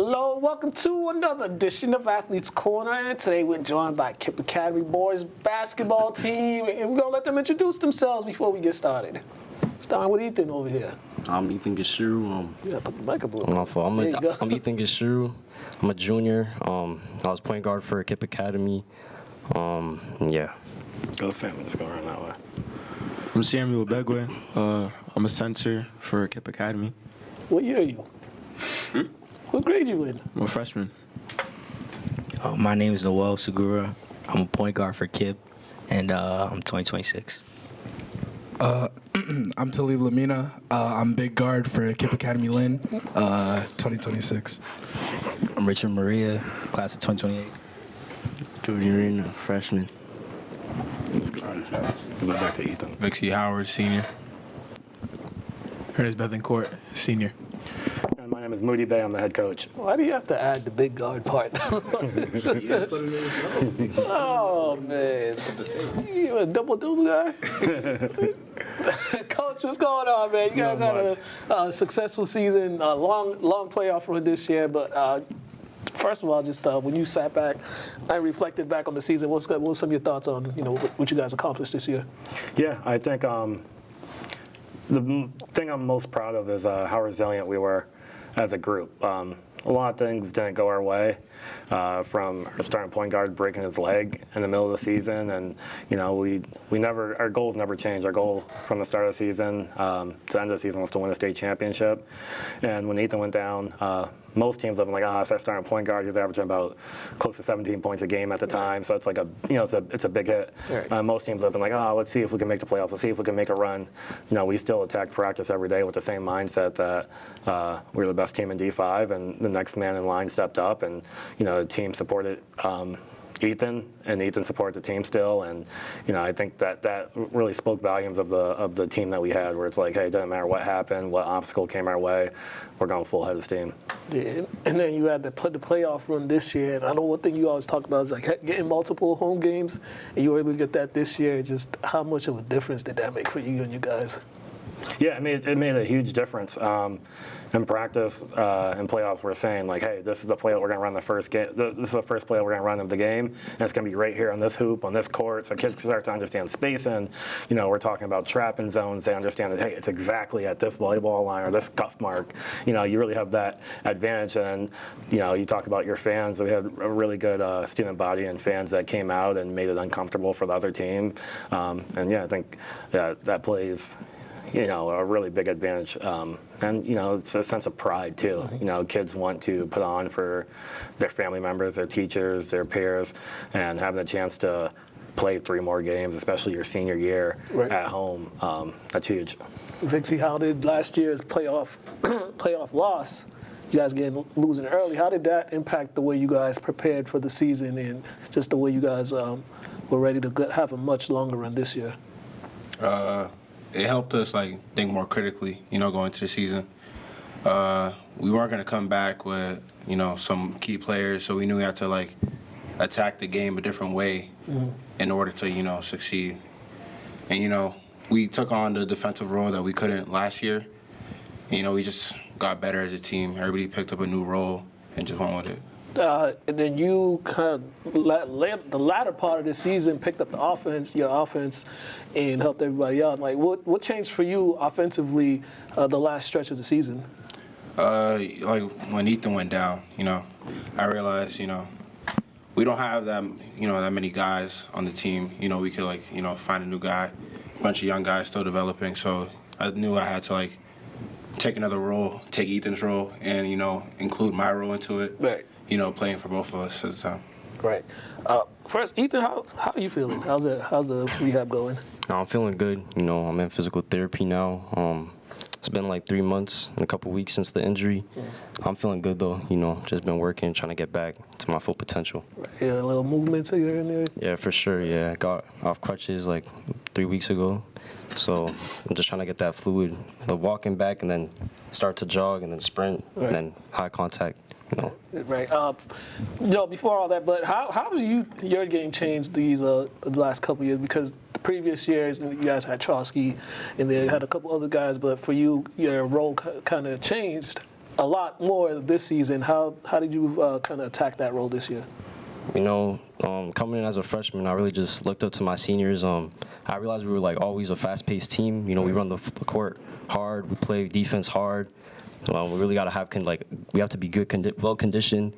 Hello, welcome to another edition of Athletes Corner, and today we're joined by Kipp Academy boys basketball team, and we're going to let them introduce themselves before we get started. Starting with Ethan over here. I'm Ethan Gashuru. Yeah, put the mic up a little. My fault. I'm Ethan Gashuru. I'm a junior. I was point guard for Kipp Academy. Yeah. Go family. Let's go around that way. I'm Samuel Begwe. I'm a center for Kipp Academy. What year are you? What grade you in? I'm a freshman. My name is Noel Segura. I'm a point guard for Kipp, and I'm 2026. I'm Talib Lamina. I'm big guard for Kipp Academy Lynn, 2026. I'm Richard Maria, class of 2028. Junior and a freshman. Let's go. Go back to Ethan. Vixie Howard, senior. Ernest Bethencourt, senior. And my name is Moody Bay. I'm the head coach. Why do you have to add the big guard part? Oh, man. You a double guy? Coach, what's going on, man? You guys had a successful season, a long playoff run this year, but first of all, just when you sat back and reflected back on the season, what were some of your thoughts on what you guys accomplished this year? Yeah, I think the thing I'm most proud of is how resilient we were as a group. A lot of things didn't go our way, from our starting point guard breaking his leg in the middle of the season, and our goals never changed. Our goal from the start of the season to the end of the season was to win a state championship. And when Ethan went down, most teams have been like, it's our starting point guard. He was averaging about close to 17 points a game at the time, so it's like it's a big hit. Right. Most teams have been like, let's see if we can make the playoffs. Let's see if we can make a run. We still attack practice every day with the same mindset that we're the best team in D5, and the next man in line stepped up, and the team supported Ethan, and Ethan supported the team still, and I think that really spoke volumes of the team that we had, where it's like, hey, it doesn't matter what happened, what obstacle came our way, we're going full head of steam. Yeah, and then you had the playoff run this year, and I know one thing you always talk about is like getting multiple home games, and you were able to get that this year. Just how much of a difference did that make for you and you guys? Yeah, it made a huge difference. In practice, in playoffs, we're saying like, hey, this is the play that we're going to run the first game. This is the first play we're going to run of the game, and it's going to be right here on this hoop, on this court, so kids can start to understand spacing. We're talking about trapping zones. They understand that, hey, it's exactly at this volleyball line or this cuff mark. You really have that advantage, and you talk about your fans. We had a really good student body and fans that came out and made it uncomfortable for the other team, and yeah, I think that plays a really big advantage. And, it's a sense of pride, too. Kids want to put on for their family members, their teachers, their peers, and having a chance to play 3 more games, especially your senior year at home, that's huge. Vixie, how did last year's playoff loss, you guys losing early, how did that impact the way you guys prepared for the season and just the way you guys were ready to have a much longer run this year? It helped us think more critically, going into the season. We weren't going to come back with, some key players, so we knew we had to attack the game a different way in order to, succeed. And, we took on the defensive role that we couldn't last year. We just got better as a team. Everybody picked up a new role and just went with it. And then you kind of the latter part of the season picked up your offense, and helped everybody out. What changed for you offensively the last stretch of the season? When Ethan went down, I realized, we don't have that many guys on the team. We could find a new guy, a bunch of young guys still developing. So I knew I had to take another role, take Ethan's role, and include my role into it. Right. Playing for both of us at the time. Right. First, Ethan, how are you feeling? How's the rehab going? I'm feeling good. I'm in physical therapy now. It's been 3 months and a couple weeks since the injury. I'm feeling good though. Just been working, trying to get back to my full potential. Yeah, a little movement here and there. Yeah, for sure. Yeah, I got off crutches 3 weeks ago, so I'm just trying to get that fluid, the walking back, and then start to jog, and then sprint, and then high contact. Right. Before all that, but how has your game changed these the last couple of years? Because the previous years you guys had Trotsky, and then you had a couple other guys, but for you, your role kind of changed. a lot more this season. How did you kind of attack that role this year? You know, coming in as a freshman, I really just looked up to my seniors. I realized we were like always a fast-paced team. You know, we run the court hard, we play defense hard. We really got to have we have to be good, well-conditioned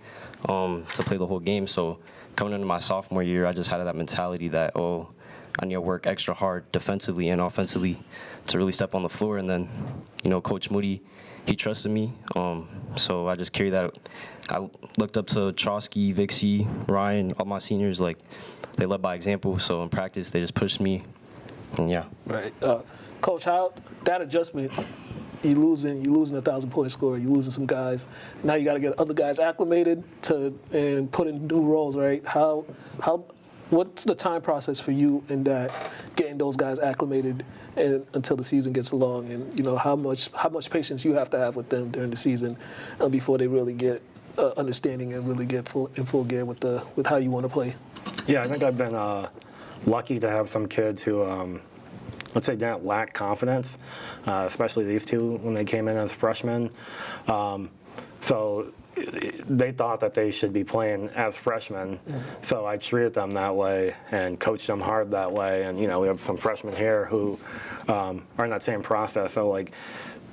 to play the whole game. So coming into my sophomore year, I just had that mentality that I need to work extra hard defensively and offensively to really step on the floor. And then, you know, Coach Moody, he trusted me. So I just carried that. I looked up to Trosky, Vixie, Ryan, all my seniors. Like, they led by example. So in practice, they just pushed me. And yeah. Right. Coach, how that adjustment, you losing 1,000-point scorer, you losing some guys. Now you got to get other guys acclimated and put in new roles, right? What's the time process for you in that, getting those guys acclimated until the season gets along, and you know how much patience you have to have with them during the season before they really get understanding and really get in full gear with how you want to play? Yeah, I think I've been lucky to have some kids who, let's say, didn't lack confidence, especially these two when they came in as freshmen. So they thought that they should be playing as freshmen, so I treated them that way and coached them hard that way. And you know, we have some freshmen here who are in that same process. So like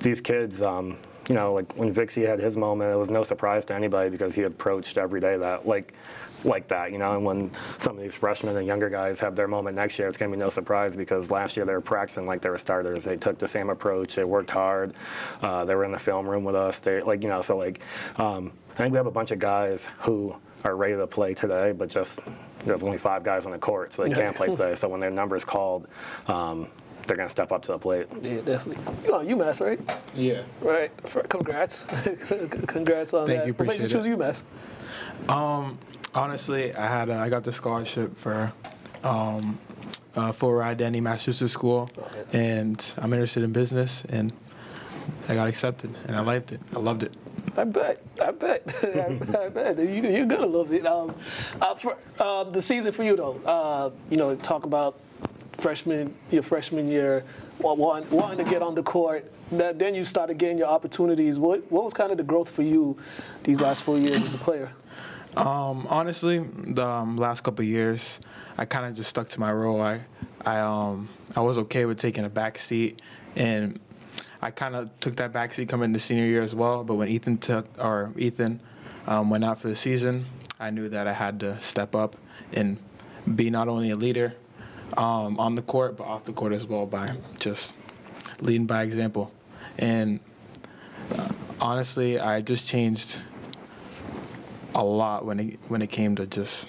these kids, you know, like when Vixie had his moment, it was no surprise to anybody because he approached every day that like that, you know. And when some of these freshmen and younger guys have their moment next year, it's going to be no surprise because last year they were practicing like they were starters. They took the same approach. They worked hard. They were in the film room with us. They I think we have a bunch of guys who are ready to play today, but just there's only 5 guys on the court, so they can't play today. So when their number's called, they're going to step up to the plate. Yeah, definitely. You're on UMass, right? Yeah. Right. Congrats. Congrats on that. Thank you. What made you choose UMass? Honestly, I got the scholarship for full ride to any Massachusetts school, and I'm interested in business, and I got accepted, and I liked it. I loved it. I bet. I bet. You're gonna love it. For the season for you though, you know, talk about your freshman year, wanting to get on the court. Then you started getting your opportunities. What was kind of the growth for you these last 4 years as a player? Honestly, the last couple of years, I kind of just stuck to my role. I was okay with taking a back seat, and I kind of took that back seat coming into senior year as well. But when Ethan went out for the season, I knew that I had to step up and be not only a leader on the court, but off the court as well by just leading by example. And honestly, I just changed a lot when it came to just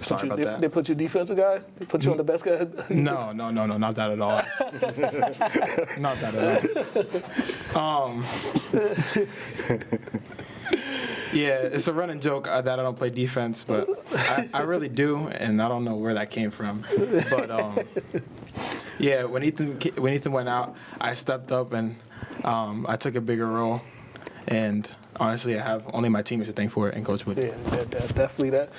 sorry about that. They put you defensive guy? They put you on the best guy? No, not that at all. Not that at all. Yeah, it's a running joke that I don't play defense, but I really do, and I don't know where that came from. But yeah, when Ethan went out, I stepped up and I took a bigger role. And honestly, I have only my teammates to thank for it and Coach Moody. Yeah, definitely that.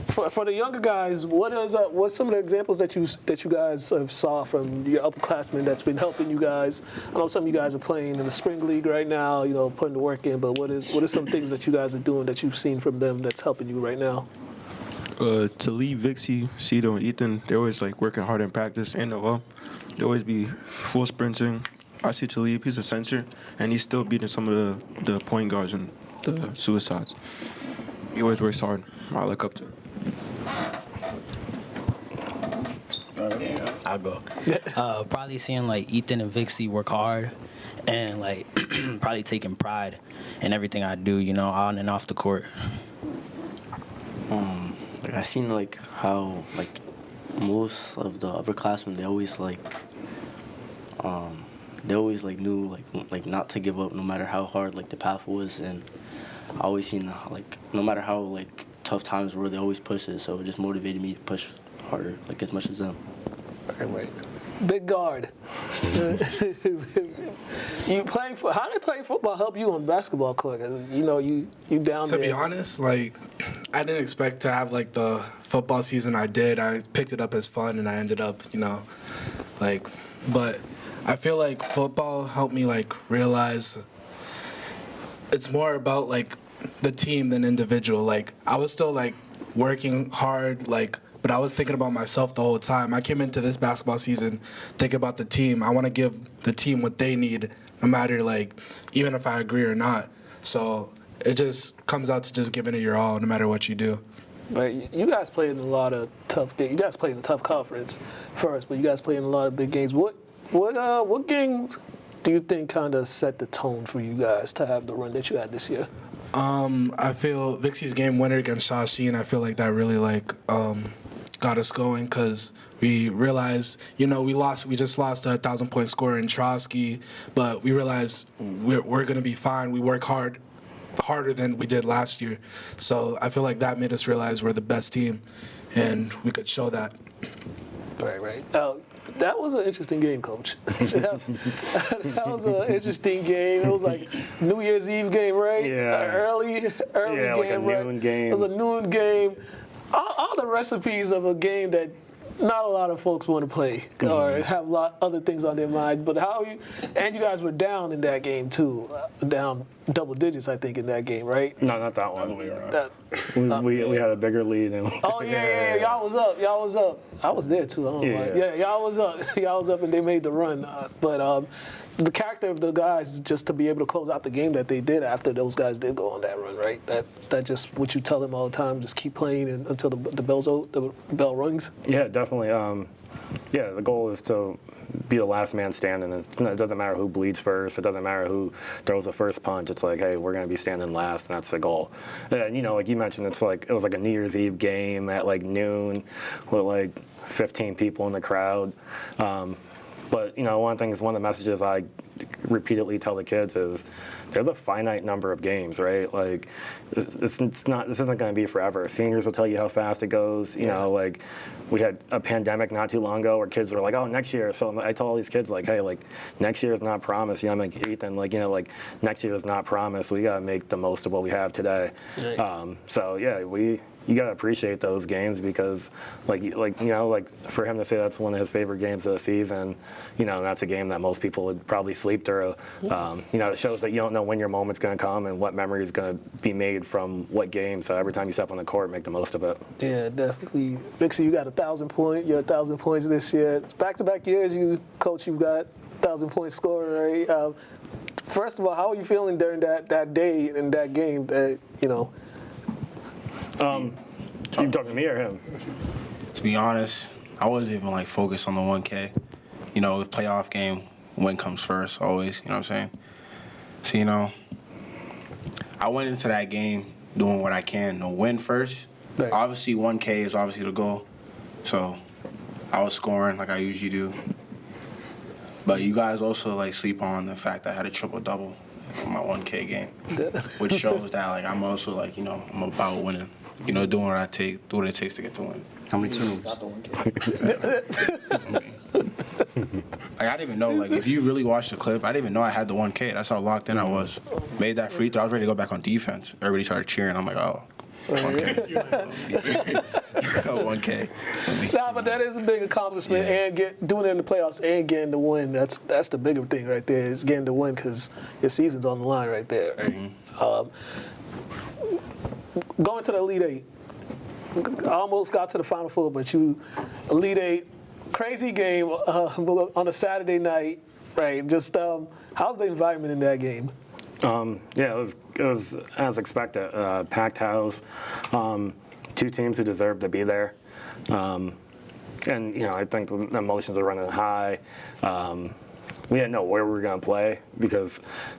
For the younger guys, what's some of the examples that you guys have saw from your upperclassmen that's been helping you guys? I know some of you guys are playing in the spring league right now, you know, putting the work in. But what are some things that you guys are doing that you've seen from them that's helping you right now? To lead Vixie, Cito, and Ethan, they're always like working hard in practice and they always be full sprinting. I see Talib, he's a center, and he's still beating some of the point guards and the suicides. He always works hard. I look up to him. I'll go. Probably seeing like Ethan and Vixie work hard and like probably taking pride in everything I do, you know, on and off the court. Like I seen like how like most of the upperclassmen they always knew like not to give up no matter how hard like the path was, and I always seen like no matter how like tough times were, they always pushed it, so it just motivated me to push harder like as much as them. Wait. Big guard. How did playing football help you on the basketball court? You know, you down there. To be honest, like I didn't expect to have like the football season I did. I picked it up as fun, and I ended up, you know, like, but I feel like football helped me like realize it's more about like the team than individual. Like I was still like working hard, like, but I was thinking about myself the whole time. I came into this basketball season thinking about the team. I want to give the team what they need, no matter like, even if I agree or not. So it just comes out to just giving it your all, no matter what you do. Right, you guys played in a lot of tough games. You guys played in a tough conference first, but you guys played in a lot of big games. What game do you think kind of set the tone for you guys to have the run that you had this year? I feel Vixie's game winner against Shawsheen, I feel like that really like got us going because we realized, we just lost a 1,000-point scorer in Trotsky, but we realized we're going to be fine. We work harder than we did last year. So I feel like that made us realize we're the best team, and we could show that. Right. That was an interesting game, Coach. that was an interesting game. It was like New Year's Eve game, right? Yeah. Early game, like a right? noon game. It was a noon game. All the recipes of a game that not a lot of folks want to play or have a lot other things on their mind. But and you guys were down in that game too, down double digits, I think, in that game, right? No, not that one. Other way around. We had a bigger lead. Oh yeah, y'all was up. I was there too. I don't know why. Yeah, y'all was up. Y'all was up, and they made the run. But the character of the guys, just to be able to close out the game that they did after those guys did go on that run, right? That just what you tell them all the time. Just keep playing until the bell rings. Yeah, definitely. The goal is to be the last man standing. It doesn't matter who bleeds first. It doesn't matter who throws the first punch. It's like, hey, we're going to be standing last, and that's the goal. And, like you mentioned, it was like a New Year's Eve game at like noon with like 15 people in the crowd. But, one of the messages I repeatedly tell the kids is there's a finite number of games, right? Like, this isn't going to be forever. Seniors will tell you how fast it goes. Like, we had a pandemic not too long ago where kids were like, oh, next year. So I told all these kids, like, hey, like, next year is not promised. I'm like, Ethan, like, next year is not promised. We got to make the most of what we have today. Right. You gotta appreciate those games because, like for him to say that's one of his favorite games of the season, that's a game that most people would probably sleep through. It shows that you don't know when your moment's gonna come and what memory is gonna be made from what game. So every time you step on the court, make the most of it. Yeah, definitely. Vixie, you got 1,000 points. You're 1,000 points this year. It's back-to-back years, Coach. You've got 1,000-point scorer, right? First of all, how are you feeling during that day in that game? You talking to me or him? To be honest, I wasn't even like focused on the 1K. Playoff game, win comes first always, you know what I'm saying? So, I went into that game doing what I can to win first. Right. Obviously, 1K is obviously the goal. So, I was scoring like I usually do. But you guys also like sleep on the fact that I had a triple-double for my 1K game, which shows that like I'm also like, I'm about winning. Doing what it takes to get to win. How many turnovers? I didn't even know, like, if you really watch the clip, I didn't even know I had the 1K. That's how locked in I was. Made that free throw. I was ready to go back on defense. Everybody started cheering. I'm like, oh, 1K. 1K. Nah, but that is a big accomplishment, and doing it in the playoffs and getting the win. That's the bigger thing right there, is getting the win because your season's on the line right there. Right? Mm-hmm. Going to the Elite Eight, I almost got to the Final Four, but Elite Eight, crazy game on a Saturday night, right? Just how's the environment in that game? It was as expected. Packed house, two teams who deserved to be there, and I think the emotions are running high. We didn't know where we were going to play because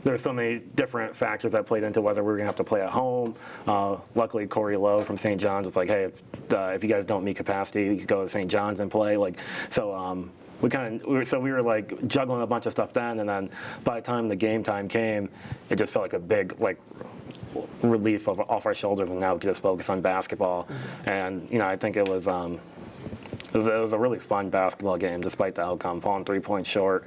there's so many different factors that played into whether we were going to have to play at home. Luckily, Corey Lowe from St. John's was like, hey, if you guys don't meet capacity, you could go to St. John's and play. We were like juggling a bunch of stuff then, and then by the time the game time came, it just felt like a big relief off our shoulders, and now we could just focus on basketball. Mm-hmm. And I think it was was a really fun basketball game despite the outcome. Falling 3 points short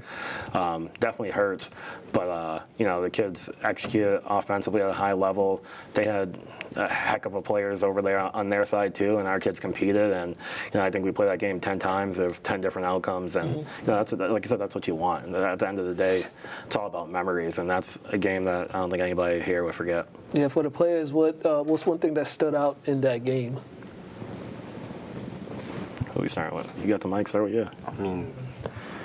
definitely hurts. But, the kids executed offensively at a high level. They had a heck of a players over there on their side, too, and our kids competed. And, I think we played that game 10 times. There's 10 different outcomes. And, that's like I said, that's what you want. And at the end of the day, it's all about memories. And that's a game that I don't think anybody here would forget. Yeah, for the players, what's one thing that stood out in that game? Who we starting with? You got the mic, start with you. I mean,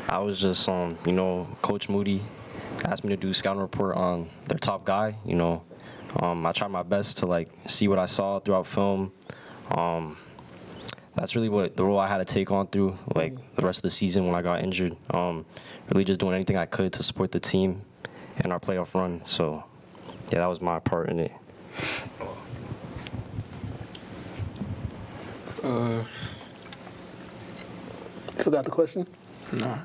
I was just, Coach Moody asked me to do a scouting report on their top guy. I tried my best to see what I saw throughout film. That's really what the role I had to take on through the rest of the season when I got injured. Really just doing anything I could to support the team and our playoff run. So yeah, that was my part in it. Forgot the question? No.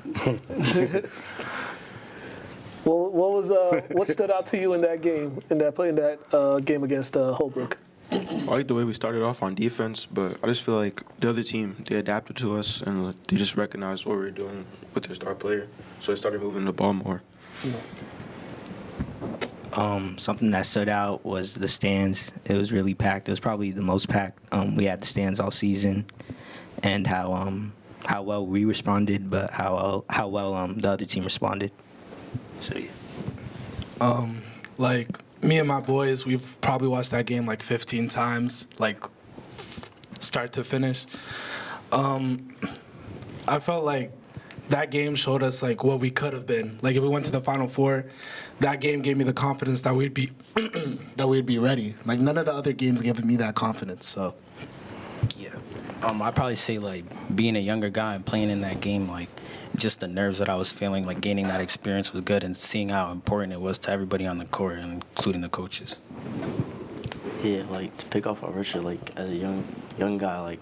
What stood out to you in that game, in that game against Holbrook? I like the way we started off on defense, but I just feel like the other team, they adapted to us and they just recognized what we were doing with their star player, so they started moving the ball more. Something that stood out was the stands. It was really packed. It was probably the most packed we had the stands all season, and how well we responded, but how well the other team responded. So yeah. Like me and my boys, we've probably watched that game like 15 times, start to finish. I felt like that game showed us what we could have been. If we went to the Final Four, that game gave me the confidence that we'd be that we'd be ready. None of the other games gave me that confidence. So Yeah. I'd probably say being a younger guy and playing in that game, just the nerves that I was feeling, gaining that experience was good, and seeing how important it was to everybody on the court, including the coaches. Yeah, to pick off our Richard, as a young guy,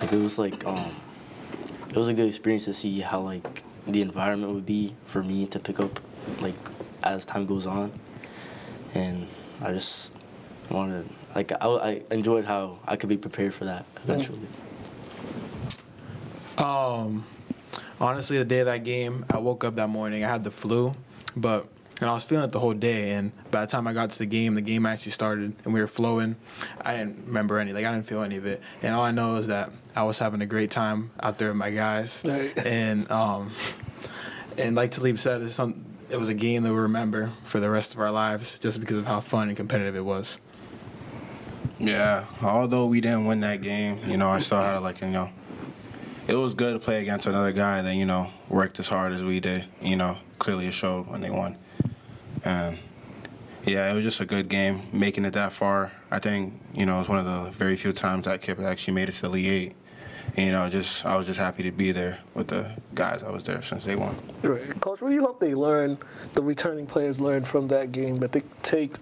it was it was a good experience to see how the environment would be for me to pick up as time goes on, and I just wanted I enjoyed how I could be prepared for that eventually. Honestly, the day of that game, I woke up that morning. I had the flu, and I was feeling it the whole day. And by the time I got to the game actually started, and we were flowing. I didn't remember I didn't feel any of it. And all I know is that I was having a great time out there with my guys. Right. And like Talib said, it was a game that we'll remember for the rest of our lives, just because of how fun and competitive it was. Yeah, although we didn't win that game, I still had it was good to play against another guy that, worked as hard as we did. Clearly it showed when they won. And, yeah, it was just a good game. Making it that far, I think, it was one of the very few times that Kipp actually made it to the Elite Eight. And, I was just happy to be there with the guys that was there since day one. Right. Coach, what do you hope the returning players learn from that game, that they take,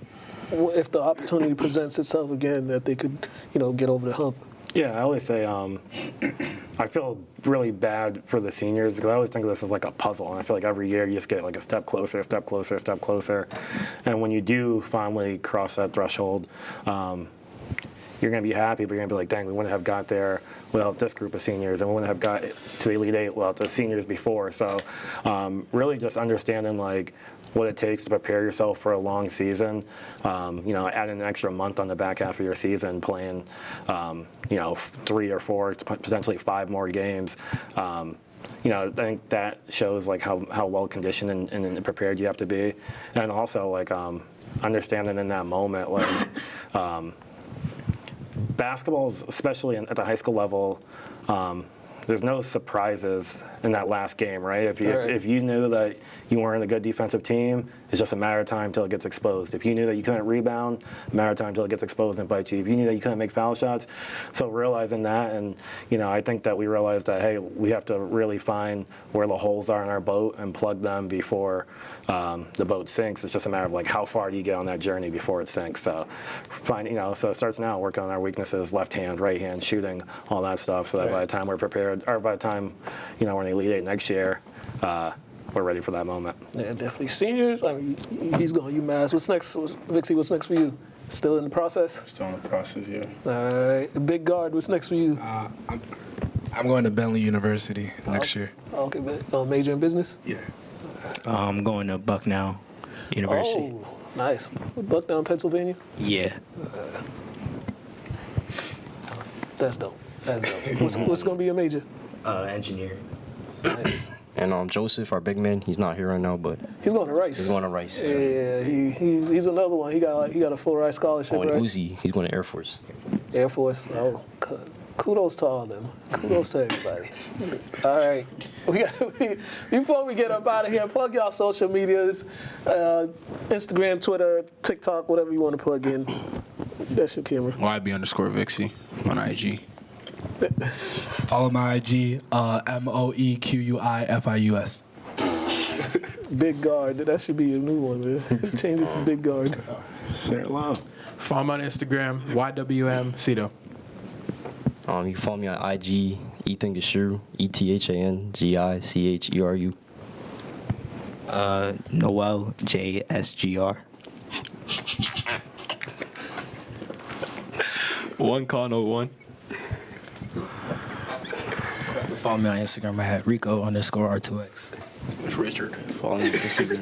if the opportunity presents itself again, that they could, get over the hump? Yeah, I always say I feel really bad for the seniors because I always think of this as like a puzzle, and I feel like every year you just get like a step closer, a step closer, a step closer. And when you do finally cross that threshold, you're going to be happy, but you're going to be like, dang, we wouldn't have got there without this group of seniors, and we wouldn't have got to the Elite Eight without the seniors before. So really just understanding like what it takes to prepare yourself for a long season. Add an extra month on the back half of your season, playing, 3 or 4, potentially 5 more games. I think that shows like how well conditioned and prepared you have to be, and also like understanding in that moment like basketball, especially at the high school level. There's no surprises in that last game, right? If you knew that you weren't a good defensive team, it's just a matter of time till it gets exposed. If you knew that you couldn't rebound, a matter of time till it gets exposed and bites you. If you knew that you couldn't make foul shots, so realizing that, and I think that we realized that hey, we have to really find where the holes are in our boat and plug them before the boat sinks. It's just a matter of like how far do you get on that journey before it sinks. So so it starts now working on our weaknesses: left hand, right hand, shooting, all that stuff. So that by the time we're prepared, or by the time we're in the Elite Eight next year, we're ready for that moment. Yeah, definitely. Seniors, I mean, he's going UMass. What's next? Vixie, what's next for you? Still in the process? Still in the process, yeah. All right. Big guard, what's next for you? I'm going to Bentley University next year. Okay, major in business? Yeah. I'm going to Bucknell University. Oh, nice. Bucktown, Pennsylvania? Yeah. That's dope. That's dope. What's going to be your major? Engineer. Nice. And Joseph, our big man, he's not here right now, but He's going to Rice. he's going to Rice. Yeah, he's another one. He got a full ride scholarship, Oh, and right? Uzi, he's going to Air Force. Air Force. Oh, kudos to all of them. Kudos to everybody. All right. Before we get up out of here, plug y'all social medias, Instagram, Twitter, TikTok, whatever you want to plug in. That's your camera. YB_Vixie on IG. Follow my IG, MOEQUIFIUS. Big Guard. That should be your new one, man. Change it to Big Guard. Share love. Follow me on Instagram, YWM Cito. You can follow me on IG, Ethan Gishiru, ETHANGICHERU. Noel JSGR. One con 01. Follow me on Instagram. I had Rico_R2X. It's Richard. Follow me on Instagram.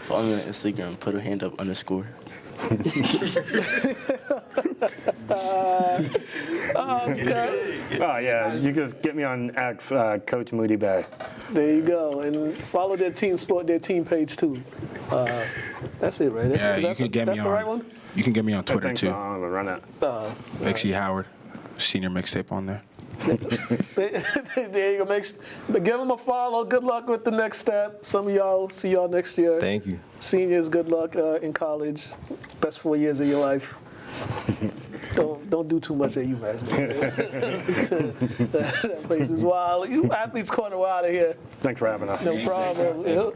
Follow me on Instagram. Put a hand up _. Oh yeah, you can get me on X, Coach Moody Bay. There you go. And follow their team page too. That's it, right? Yeah, you can get me that's on. the right one? You can get me on Twitter I think too. so. I'm gonna run it. Vixie Howard, senior mixtape on there. There you go. Give them a follow. Good luck with the next step. Some of y'all see y'all next year. Thank you. Seniors, good luck in college. Best 4 years of your life. Don't do too much at UMass, man. That place is wild. You Athletes Corner, we're out of here. Thanks for having us. No problem.